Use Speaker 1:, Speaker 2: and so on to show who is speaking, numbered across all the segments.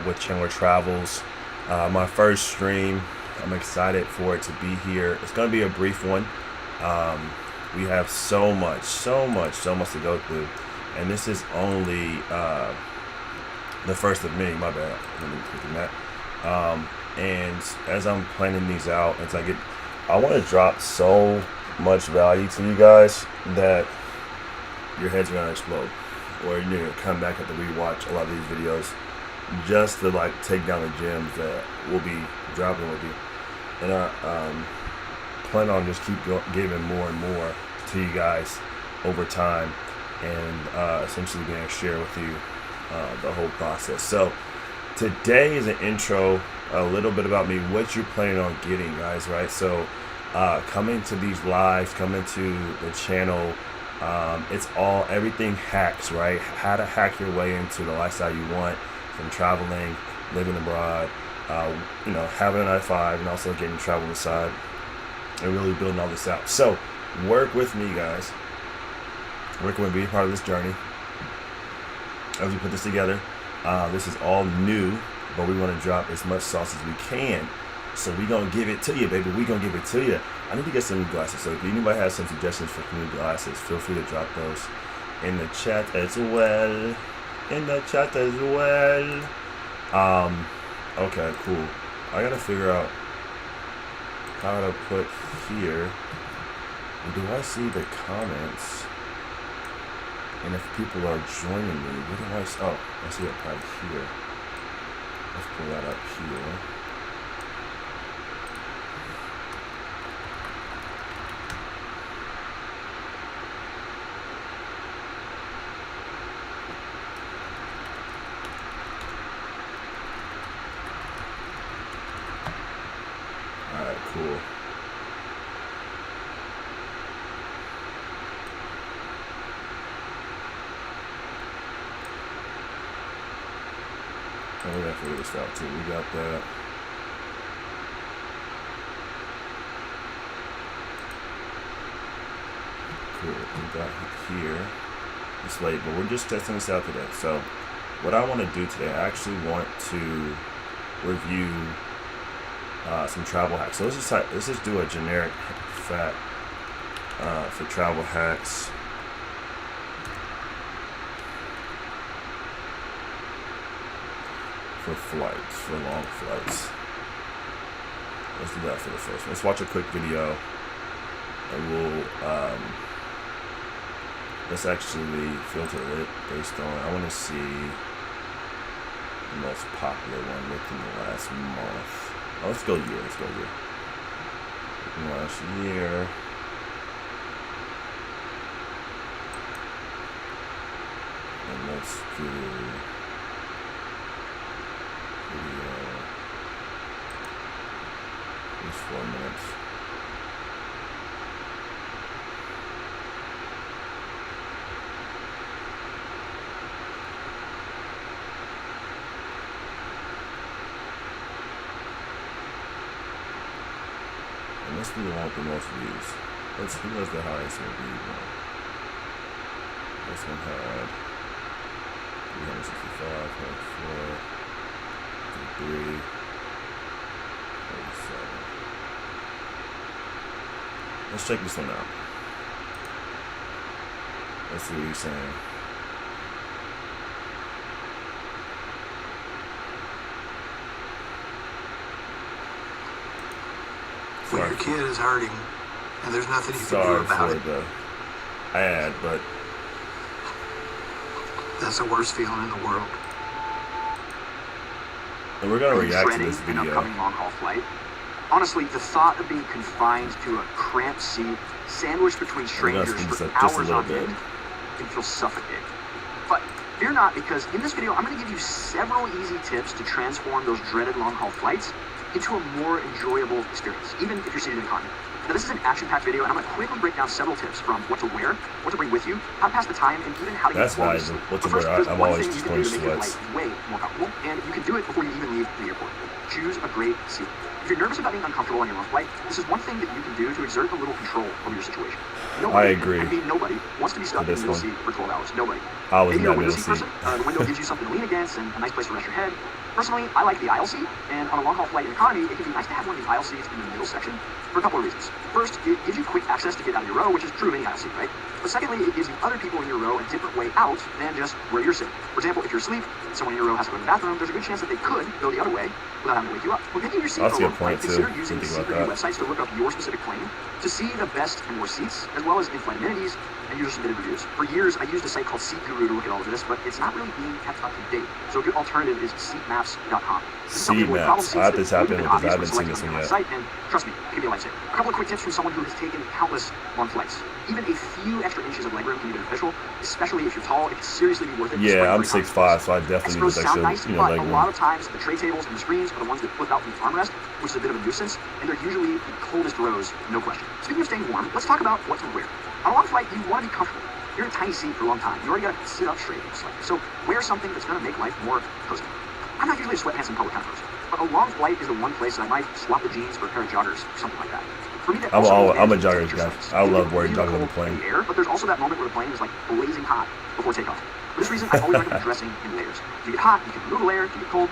Speaker 1: with Chandler Travels. My first stream. I'm excited for it to be here. It's going to be a brief one. We have so much to go through, and this is only the first of many. My bad. Let me click on that. And as I'm planning these out, I want to drop so much value to you guys that your heads are gonna explode, or you're gonna come back and rewatch a lot of these videos just to like take down the gems that we'll be dropping with you. And I plan on just giving more and more to you guys over time, and essentially being able to share with you the whole process. So today is an intro, a little bit about me, what you're planning on getting, guys, right? So coming to these lives, coming to the channel, it's everything hacks, right? How to hack your way into the lifestyle you want, from traveling, living abroad, having a 9-to-5, and also getting travel on the side, and really building all this out. So work with me, guys. Work with me, be a part of this journey as we put this together. This is all new, but we want to drop as much sauce as we can. So we're going to give it to you, baby. We're going to give it to you. I need to get some new glasses. So if anybody has some suggestions for new glasses, feel free to drop those in the chat as well. Okay, cool. I got to figure out how to put here. Do I see the comments? And if people are joining me, what do I see? Oh, I see it right here. Let's pull that up here. Alright, cool. Oh, we gotta figure this out too. We got that. Cool. We got here. It's late, but we're just testing this out today. So what I want to do today, I actually want to review some travel hacks. So let's just do a generic fact for travel hacks. For flights, for long flights. Let's do that for the first one. Let's watch a quick video, and we'll let's actually filter it based on, I want to see the most popular one within the last month. Oh, let's go year. Within the last year. And let's do just 4 minutes. And let's do the one with the most views. Who has the highest review one? This one had 365, 4, 3, 37. Let's check this one out. Let's see what he's saying.
Speaker 2: When your kid is hurting and there's nothing you can do
Speaker 1: Sorry
Speaker 2: about
Speaker 1: for
Speaker 2: it,
Speaker 1: the ad, but
Speaker 2: that's the worst feeling in the world.
Speaker 1: and we're gonna react to
Speaker 3: Dreading
Speaker 1: this
Speaker 3: an
Speaker 1: video.
Speaker 3: upcoming long-haul flight. Honestly, the thought of being confined to a cramped seat, sandwiched between
Speaker 1: We're gonna
Speaker 3: strangers
Speaker 1: speed this
Speaker 3: for
Speaker 1: up just a
Speaker 3: hours
Speaker 1: little
Speaker 3: on
Speaker 1: bit.
Speaker 3: end can feel suffocating. But fear not, because in this video, I'm going to give you several easy tips to transform those dreaded long-haul flights into a more enjoyable experience, even if you're seated in economy. Now, this is an action-packed video, and I'm going to quickly break down several tips from what to wear, what to bring with you, how to pass the time, and even how to
Speaker 1: That's
Speaker 3: get quality
Speaker 1: valuable.
Speaker 3: sleep.
Speaker 1: What to
Speaker 3: But first,
Speaker 1: wear?
Speaker 3: there's
Speaker 1: I'm
Speaker 3: one
Speaker 1: always
Speaker 3: thing you
Speaker 1: just
Speaker 3: can do
Speaker 1: wearing
Speaker 3: to make your
Speaker 1: sweats.
Speaker 3: flight way more comfortable, and you can do it before you even leave the airport. Choose a great seat. If you're nervous about being uncomfortable on your long flight, this is one thing that you can do to exert a little control over your situation.
Speaker 1: I agree.
Speaker 3: I mean, nobody wants to be stuck in the
Speaker 1: this
Speaker 3: middle
Speaker 1: one.
Speaker 3: seat for 12 hours. Nobody.
Speaker 1: I was in
Speaker 3: Maybe you're
Speaker 1: that
Speaker 3: a window
Speaker 1: middle
Speaker 3: seat
Speaker 1: seat.
Speaker 3: person. The window gives you something to lean against and a nice place to rest your head. Personally, I like the aisle seat, and on a long-haul flight in economy, it can be nice to have one of these aisle seats in the middle section for a couple of reasons. First, it gives you quick access to get out of your row, which is true of any aisle seat, right? But secondly, it gives the other people in your row a different way out than just where you're sitting. For example, if you're asleep and someone in your row has to go to the bathroom, there's a good chance that they could go the other way without having to wake you up. When picking your seat
Speaker 1: That's
Speaker 3: for
Speaker 1: a
Speaker 3: a
Speaker 1: good
Speaker 3: long
Speaker 1: point,
Speaker 3: flight,
Speaker 1: too.
Speaker 3: consider using
Speaker 1: Didn't think
Speaker 3: seat
Speaker 1: about
Speaker 3: review
Speaker 1: that.
Speaker 3: websites to look up your specific plane to see the best and worst seats, as well as in-flight amenities and user-submitted reviews. For years, I used a site called Seat Guru to look at all of this, but it's not really being kept up to date. So a good alternative is seatmaps.com.
Speaker 1: Seat maps. I have to tap in with this. I haven't seen this one yet.
Speaker 3: Site, and trust me, it can be a lifesaver. A couple of quick tips from someone who has taken countless long flights. Even a few extra inches of legroom can be beneficial, especially if you're tall. It can seriously be worth it.
Speaker 1: Yeah, I'm 6'5", so I definitely need
Speaker 3: Expos
Speaker 1: this
Speaker 3: sound
Speaker 1: extra,
Speaker 3: nice,
Speaker 1: leg
Speaker 3: but a
Speaker 1: room.
Speaker 3: lot of times the tray tables and the screens are the ones that flip out from the armrest, which is a bit of a nuisance, and they're usually the coldest rows, no question. Speaking of staying warm, let's talk about what to wear. On a long flight, you want to be comfortable. You're in a tiny seat for a long time. You already got to sit up straight, most likely. So wear something that's going to make life more cozy. I'm not usually a sweatpants in public kind of person, but a long flight is the one place that I might swap the jeans for a pair of joggers or something like that. For me, that
Speaker 1: I'm a
Speaker 3: is
Speaker 1: joggers guy. I love wearing joggers on the
Speaker 3: cold in
Speaker 1: plane.
Speaker 3: air, but there's also that moment where the plane is like blazing hot before takeoff. For this reason, I always recommend dressing in layers. If you get hot, you can remove a layer. If you get cold,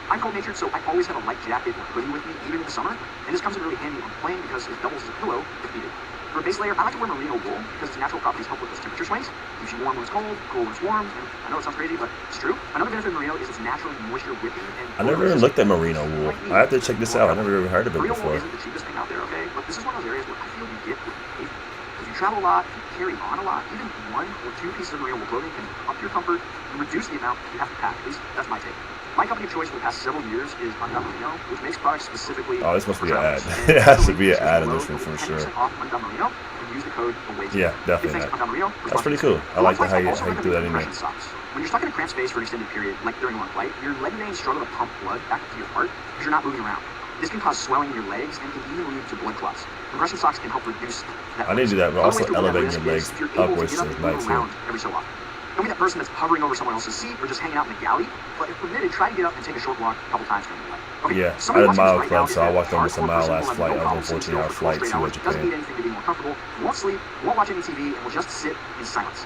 Speaker 3: I'm cold-natured, so I always have a light jacket or hoodie with me, even in the summer. And this comes in really handy on the plane because it doubles as a pillow if needed. For a base layer, I like to wear merino wool because its natural properties help with those temperature swings. Keeps you warm when it's cold, cool when it's warm. And I know it sounds crazy, but it's true. Another benefit of merino is it's naturally moisture whipping. And
Speaker 1: I never even looked at merino wool. I have to check this out. I never even heard of it
Speaker 3: merino wool
Speaker 1: before.
Speaker 3: isn't the cheapest thing out there, okay? But this is one of those areas where I feel you get what you pay for. If you travel a lot, if you carry on a lot, even 1 or 2 pieces of merino wool clothing can up your comfort and reduce the amount you have to pack. At least that's my take. My company of choice for the past several years is Undone Merino, which makes products specifically.
Speaker 1: Oh, this must be
Speaker 3: for
Speaker 1: an ad.
Speaker 3: travelers.
Speaker 1: It has to be an
Speaker 3: And
Speaker 1: ad in
Speaker 3: below,
Speaker 1: this one for
Speaker 3: you'll get
Speaker 1: sure.
Speaker 3: 10% off Undone Merino and use the code AWAITS.
Speaker 1: Yeah, definitely
Speaker 3: Thanks
Speaker 1: that.
Speaker 3: to Undone Merino for
Speaker 1: That's pretty cool. I
Speaker 3: sponsoring.
Speaker 1: like
Speaker 3: On
Speaker 1: how you
Speaker 3: flights, I also
Speaker 1: do that
Speaker 3: recommend
Speaker 1: anyway.
Speaker 3: compression socks. When you're stuck in a cramped space for an extended period, like during a long flight, your leg veins struggle to pump blood back into your heart because you're not moving around. This can cause swelling in your legs and can even lead to blood clots. Compression socks can help reduce that.
Speaker 1: I need to do that, but
Speaker 3: Other
Speaker 1: also
Speaker 3: ways to avoid that
Speaker 1: elevating your
Speaker 3: risk
Speaker 1: legs
Speaker 3: is if you're able to
Speaker 1: upwards
Speaker 3: get
Speaker 1: to
Speaker 3: up
Speaker 1: the
Speaker 3: and
Speaker 1: night
Speaker 3: move
Speaker 1: too.
Speaker 3: around every so often. Don't be that person that's hovering over someone else's seat or just hanging out in the galley, but if permitted, try to get up and take a short walk a couple times during the flight. Okay,
Speaker 1: Yeah,
Speaker 3: somebody
Speaker 1: I did
Speaker 3: watching this
Speaker 1: Mile
Speaker 3: right now
Speaker 1: Club,
Speaker 3: is
Speaker 1: so I
Speaker 3: that
Speaker 1: walked almost a
Speaker 3: hardcore
Speaker 1: mile
Speaker 3: person
Speaker 1: last
Speaker 3: who will have
Speaker 1: flight.
Speaker 3: no
Speaker 1: I was on
Speaker 3: problem sitting
Speaker 1: 14-hour
Speaker 3: still for 12
Speaker 1: flight
Speaker 3: straight
Speaker 1: to
Speaker 3: hours, doesn't
Speaker 1: Japan.
Speaker 3: need anything to be more comfortable, won't sleep, won't watch any TV, and will just sit in silence.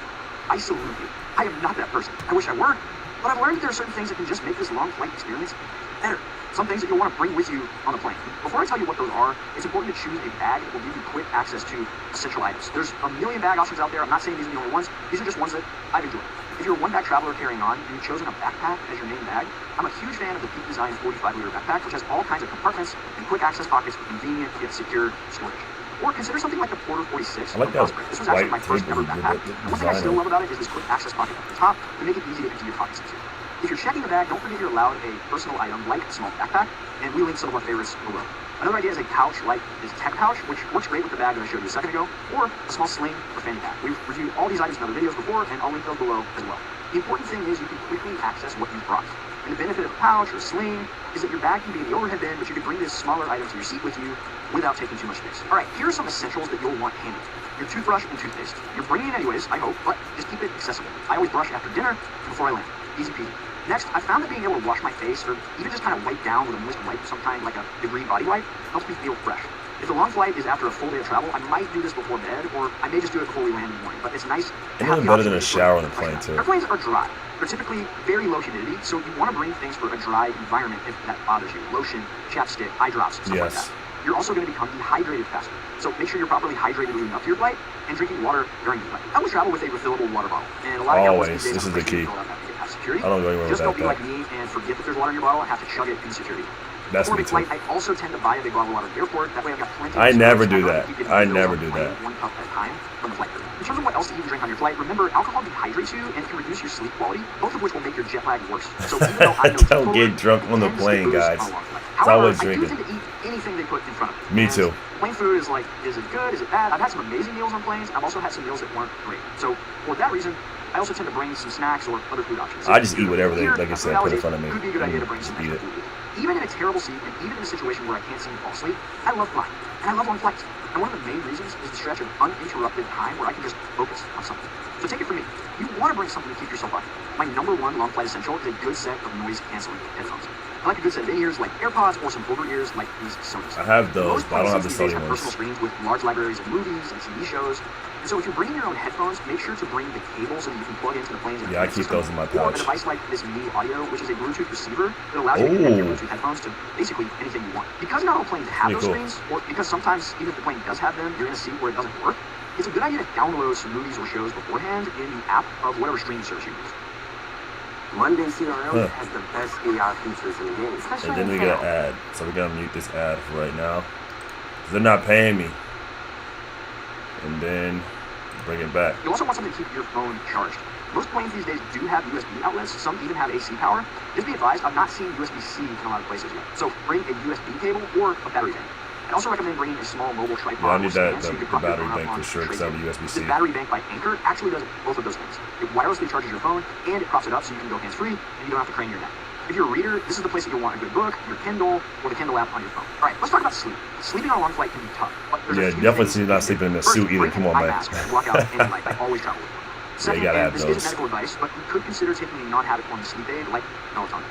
Speaker 3: I salute you. I am not that person. I wish I were, but I've learned that there are certain things that can just make this long flight experience better. Some things that you'll want to bring with you on the plane. Before I tell you what those are, it's important to choose a bag that will give you quick access to essential items. There's a million bag options out there. I'm not saying these are the only ones. These are just ones that I've enjoyed. If you're a one-bag traveler carrying on, and you've chosen a backpack as your main bag, I'm a huge fan of the Peak Design 45-liter backpack, which has all kinds of compartments and quick access pockets for convenient yet secure storage. Or consider something like the Porter 46
Speaker 1: I like
Speaker 3: from
Speaker 1: that
Speaker 3: Osprey. This was actually my
Speaker 1: white
Speaker 3: first ever
Speaker 1: table with
Speaker 3: backpack.
Speaker 1: the
Speaker 3: And one thing I
Speaker 1: design
Speaker 3: still
Speaker 1: on it.
Speaker 3: love about it is this quick access pocket at the top to make it easy to empty your pockets into. If you're checking the bag, don't forget you're allowed a personal item like a small backpack, and we link some of our favorites below. Another idea is a pouch like this tech pouch, which works great with the bag that I showed you a second ago, or a small sling or fanny pack. We've reviewed all these items in other videos before, and I'll link those below as well. The important thing is you can quickly access what you've brought. And the benefit of a pouch or a sling is that your bag can be in the overhead bin, but you can bring this smaller item to your seat with you without taking too much space. All right, here are some essentials that you'll want handy. Your toothbrush and toothpaste. You're bringing it anyways, I hope, but just keep it accessible. I always brush after dinner and before I land. Easy peasy. Next, I found that being able to wash my face or even just kind of wipe down with a moist wipe of some kind, like a degree body wipe, helps me feel fresh. If the long flight is after a full day of travel, I might do this before bed, or I may just do it before we land in the morning. But it's nice to have
Speaker 1: Even
Speaker 3: the
Speaker 1: better
Speaker 3: option
Speaker 1: than a
Speaker 3: to
Speaker 1: shower on the
Speaker 3: refresh
Speaker 1: plane
Speaker 3: that.
Speaker 1: too.
Speaker 3: Airplanes are dry. They're typically very low humidity, so you want to bring things for a dry environment if that bothers you. Lotion, chapstick, eye drops, stuff like
Speaker 1: Yes.
Speaker 3: that. You're also going to become dehydrated faster. So make sure you're properly hydrated leading up to your flight and drinking water during your flight. I always travel with a refillable water bottle. And a lot of airports
Speaker 1: Always.
Speaker 3: these days
Speaker 1: This
Speaker 3: have
Speaker 1: is the
Speaker 3: questions
Speaker 1: key.
Speaker 3: filled out after you get past security.
Speaker 1: I don't go anywhere
Speaker 3: Just don't
Speaker 1: without
Speaker 3: be
Speaker 1: that.
Speaker 3: like me and forget that there's water in your bottle and have to chug it in security.
Speaker 1: That's
Speaker 3: Before
Speaker 1: me
Speaker 3: a
Speaker 1: too.
Speaker 3: flight, I also tend to buy a big bottle of water at the airport. That way I've got plenty of
Speaker 1: I
Speaker 3: space
Speaker 1: never
Speaker 3: to
Speaker 1: do
Speaker 3: have
Speaker 1: that.
Speaker 3: keep getting
Speaker 1: I
Speaker 3: refills
Speaker 1: never
Speaker 3: on the
Speaker 1: do
Speaker 3: plane,
Speaker 1: that.
Speaker 3: 1 cup at a time from the flight crew. In terms of what else to eat and drink on your flight, remember alcohol dehydrates you and can reduce your sleep quality, both of which will make your jet lag worse. So even though I'm no
Speaker 1: Don't get drunk on the plane, guys. It's always
Speaker 3: I do
Speaker 1: drinking.
Speaker 3: tend to eat anything they put in front of me.
Speaker 1: Me
Speaker 3: And
Speaker 1: too.
Speaker 3: Plane food is like, is it good? Is it bad? I've had some amazing meals on planes. I've also had some meals that weren't great. So for that reason, I also tend to bring some snacks or other food options.
Speaker 1: I just eat whatever they,
Speaker 3: Here,
Speaker 1: like I said,
Speaker 3: food
Speaker 1: put in
Speaker 3: allergies
Speaker 1: front of me.
Speaker 3: Could be a good idea to bring
Speaker 1: Just
Speaker 3: some
Speaker 1: eat
Speaker 3: extra
Speaker 1: it.
Speaker 3: food with you. Even in a terrible seat, and even in a situation where I can't seem to fall asleep, I love flying. And I love long flights. And one of the main reasons is the stretch of uninterrupted time where I can just focus on something. So take it from me. You want to bring something to keep yourself up. My number one long flight essential is a good set of noise-canceling headphones. I like a good set of in-ears like AirPods or some over-ears like these Sonys.
Speaker 1: I have those,
Speaker 3: Most
Speaker 1: but I don't have the
Speaker 3: places these days
Speaker 1: Sony
Speaker 3: have
Speaker 1: ones.
Speaker 3: personal screens with large libraries of movies and TV shows. So if you're bringing your own headphones, make sure to bring the cables so that you can plug into the plane's
Speaker 1: Yeah, I keep
Speaker 3: system,
Speaker 1: those in my
Speaker 3: or a
Speaker 1: pouch.
Speaker 3: device like this Mini Audio, which is a Bluetooth receiver that allows you to connect your Bluetooth headphones to basically anything you want. Because not all planes have those screens, or because sometimes even if the plane does have them, you're in a seat where it doesn't work, it's a good idea to download some movies or shows beforehand in the app of whatever streaming service you use.
Speaker 4: Monday CRM has the best AR features in the game.
Speaker 1: And then we get an ad. So we're going to mute this ad for right now. They're not paying me. And then bring it back.
Speaker 3: You also want something to keep your phone charged. Most planes these days do have USB outlets. Some even have AC power. Just be advised, I've not seen USB-C in a lot of places yet. So bring a USB cable or a battery bank. I'd also recommend bringing a small mobile tripod.
Speaker 1: Yeah, I need that,
Speaker 3: so
Speaker 1: the battery bank for sure, because I have a USB-C.
Speaker 3: The battery bank by Anchor actually does both of those things. It wirelessly charges your phone, and it props it up so you can go hands-free, and you don't have to crane your neck. If you're a reader, this is the place that you'll want a good book, your Kindle, or the Kindle app on your phone. All right, let's talk about sleep. Sleeping on a long flight can be tough. But there's
Speaker 1: definitely not sleeping in a suit either. Come on, man.
Speaker 3: Mask and block out any light. I always travel with one. Second, and this isn't medical advice, but you could consider taking a non-habit form of sleep aid like melatonin.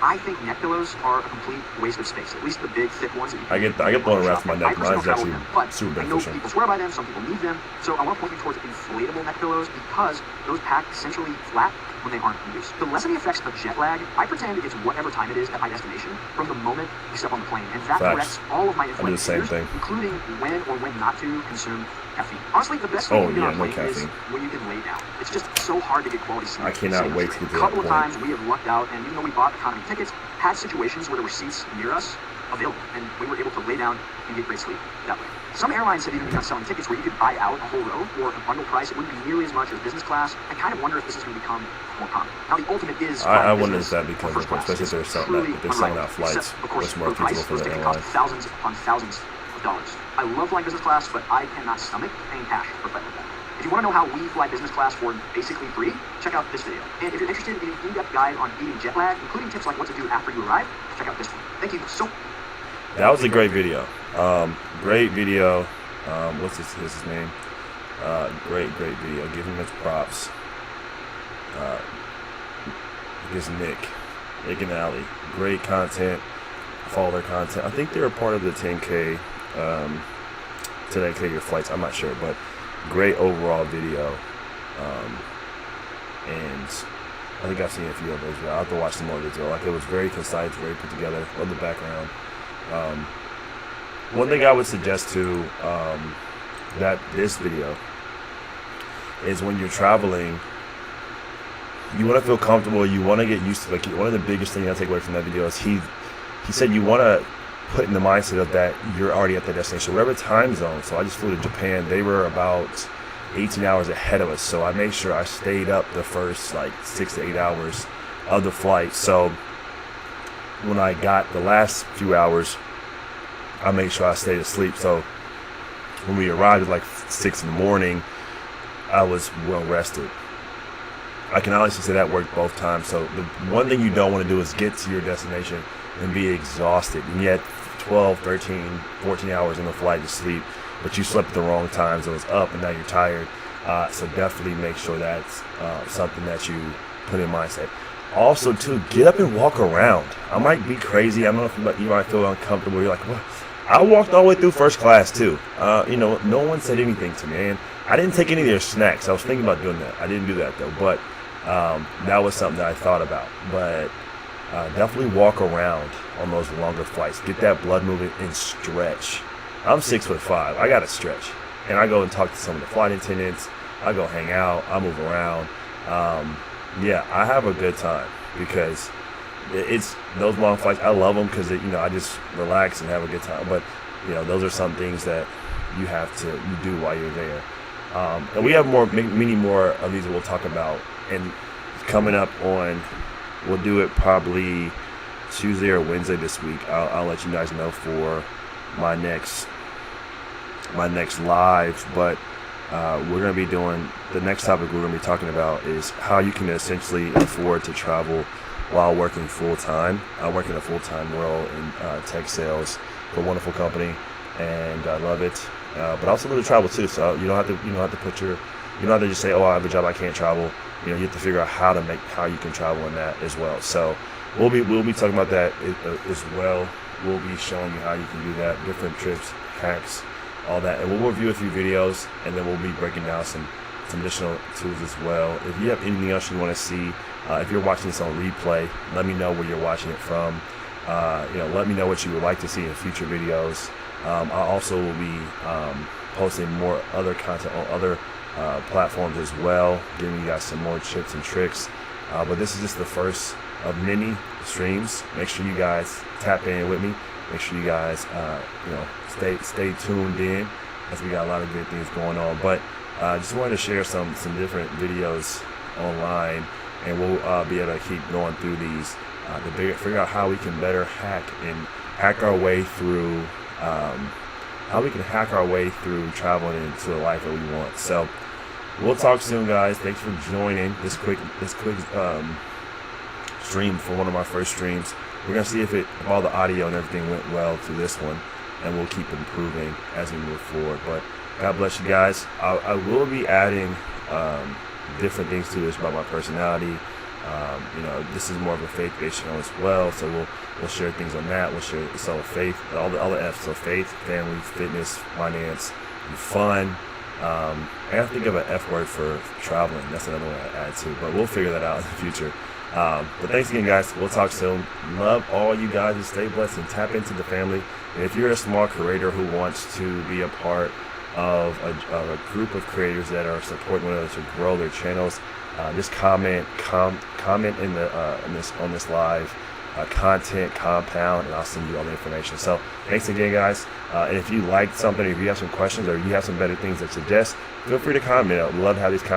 Speaker 3: I think neck pillows are a complete waste of space. At least the big, thick ones that you can
Speaker 1: I get one around my neck. Mine's actually super
Speaker 3: I know
Speaker 1: beneficial.
Speaker 3: people swear by them, some people need them. So I want to point you towards inflatable neck pillows because those pack essentially flat when they aren't in use. To lessen the effects of jet lag, I pretend it's whatever time it is at my destination from the moment we step on the plane. And that corrects all of my inflated fears, including when or when not to consume caffeine. Honestly, the best thing you can do on a plane is when you can lay down. It's just so hard to get quality sleep.
Speaker 1: I cannot wait to get to that
Speaker 3: A couple of times we have lucked out, and even though we bought economy tickets, had situations where there were seats near us available, and we were able to lay down and get great sleep that way. Some airlines have even begun selling tickets where you could buy out a whole row for a bundle price. It wouldn't be nearly as much as business class. I kind of wonder if this is going to become more common. Now, the ultimate is
Speaker 1: I wonder if that becomes, especially if they're selling out flights, it's more feasible for the airline.
Speaker 3: Thousands upon thousands of dollars. I love flying business class, but I cannot stomach paying cash for a flight like that. If you want to know how we fly business class for basically free, check out this video. And if you're interested in an in-depth guide on beating jet lag, including tips like what to do after you arrive, check out this one. Thank you so much.
Speaker 1: That was a great video. Great video. What's his name? Great video. Give him his props. Here's Nick and Allie. Great content. Follow their content. I think they're a part of the 10K, 10K your flights. I'm not sure, but great overall video. And I think I've seen a few of those. I'll have to watch some more as well. Like, it was very concise, very put together. Love the background. One thing I would suggest to that this video is when you're traveling, you want to feel comfortable. You want to get used to, like, one of the biggest things I take away from that video is he said you want to put in the mindset of that you're already at the destination, whatever time zone. So I just flew to Japan. They were about 18 hours ahead of us. So I made sure I stayed up the first like 6 to 8 hours of the flight. So when I got the last few hours, I made sure I stayed asleep. So when we arrived at like 6 in the morning, I was well rested. I can honestly say that worked both times. So the one thing you don't want to do is get to your destination and be exhausted, and yet 12, 13, 14 hours in the flight to sleep, but you slept at the wrong time, so it's up and now you're tired. So definitely make sure that's something that you put in mindset. Also, too, get up and walk around. I might be crazy. I don't know if you might feel uncomfortable. You're like, well, I walked all the way through first class too. No one said anything to me, and I didn't take any of their snacks. I was thinking about doing that. I didn't do that though, but that was something that I thought about. But definitely walk around on those longer flights. Get that blood moving and stretch. I'm 6'5". I gotta stretch, and I go and talk to some of the flight attendants. I go hang out. I move around. Yeah, I have a good time because it's those long flights. I love them because I just relax and have a good time. But those are some things that you do while you're there. And we have many more of these that we'll talk about. And coming up on, we'll do it probably Tuesday or Wednesday this week. I'll let you guys know for my next live. But we're going to be doing, the next topic we're going to be talking about is how you can essentially afford to travel while working full-time. I work in a full-time role in tech sales for a wonderful company, and I love it. But I also love to travel too, so you don't have to just say, oh, I have a job, I can't travel. You have to figure out how you can travel in that as well. So we'll be talking about that as well. We'll be showing you how you can do that, different trips, hacks, all that. And we'll review a few videos, and then we'll be breaking down some additional tools as well. If you have anything else you want to see, if you're watching this on replay, let me know where you're watching it from. Let me know what you would like to see in future videos. I also will be posting more other content on other platforms as well, giving you guys some more tips and tricks. But this is just the first of many streams. Make sure you guys tap in with me. Make sure you guys, stay tuned in, as we got a lot of good things going on. But just wanted to share some different videos online, and we'll be able to keep going through these to figure out how we can better hack our way through traveling into a life that we want. So we'll talk soon, guys. Thanks for joining this quick stream for one of my first streams. We're gonna see if all the audio and everything went well through this one, and we'll keep improving as we move forward. But God bless you guys. I will be adding different things to this about my personality. This is more of a faith-based channel as well, so we'll share things on that. We'll share it's all faith, all the F's, so faith, family, fitness, finance, and fun. I have to think of an F word for traveling. That's another one I add to, but we'll figure that out in the future. But thanks again, guys. We'll talk soon. Love all you guys, and stay blessed and tap into the family. And if you're a small creator who wants to be a part of a group of creators that are supporting one another to grow their channels, just comment in on this live content compound, and I'll send you all the information. So thanks again, guys. And if you liked something, if you have some questions, or you have some better things to suggest, feel free to comment. I'd love to have these conversations.